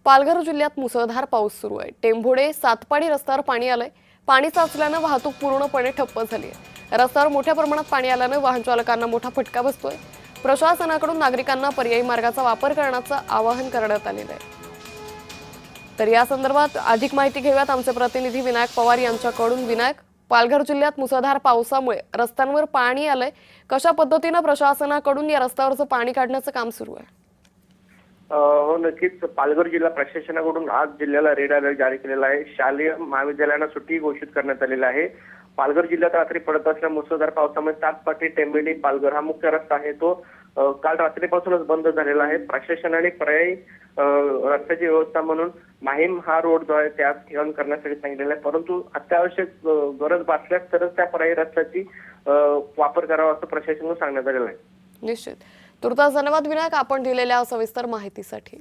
पालघर जिल्ह्यात मुसळधार पाऊस सुरू आहे। टेंभोडे सातपाडी रस्त्यावर पाणी आलंय। पाणी साचल्यानं वाहतूक पूर्णपणे ठप्प झाली आहे। रस्त्यावर मोठ्या प्रमाणात पाणी आल्यानं वाहन चालकांना मोठा फटका बसतोय। प्रशासनाकडून नागरिकांना पर्यायी मार्गाचा वापर करण्याचं आवाहन करण्यात आलेलं आहे। तर या संदर्भात अधिक माहिती घेऊयात आमचे प्रतिनिधी विनायक पवार यांच्याकडून। विनायक, पालघर जिल्ह्यात मुसळधार पावसामुळे रस्त्यांवर पाणी आलंय, कशा पद्धतीने प्रशासनाकडून या रस्त्यावरचं पाणी काढण्याचं काम सुरू आहे? हो, नक्कीच। पालघर जिल्हा प्रशासनाकडून आज जिल्ह्याला रेड अलर्ट जारी केलेला आहे। शालेय महाविद्यालयांना सुट्टी घोषित करण्यात आलेली आहे। पालघर जिल्ह्यात रात्री पडत असलेल्या मुसळधार पावसामुळे सातपाटी टेंभोडे पालघर हा मुख्य रस्ता आहे तो काल रात्रीपासूनच बंद झालेला आहे। प्रशासनाने पर्यायी रस्त्याची व्यवस्था म्हणून माहीम हा रोड जो आहे त्या ठिकाणी करण्यासाठी सांगितलेला आहे, परंतु अत्यावश्यक गरज भासल्यास तरच त्या पर्यायी रस्त्याची वापर करावा असं प्रशासनाने सांगण्यात आलेलं आहे। निश्चित। तुर्तास धन्यवाद विनायक, आपण दिलेल्या सविस्तर माहितीसाठी।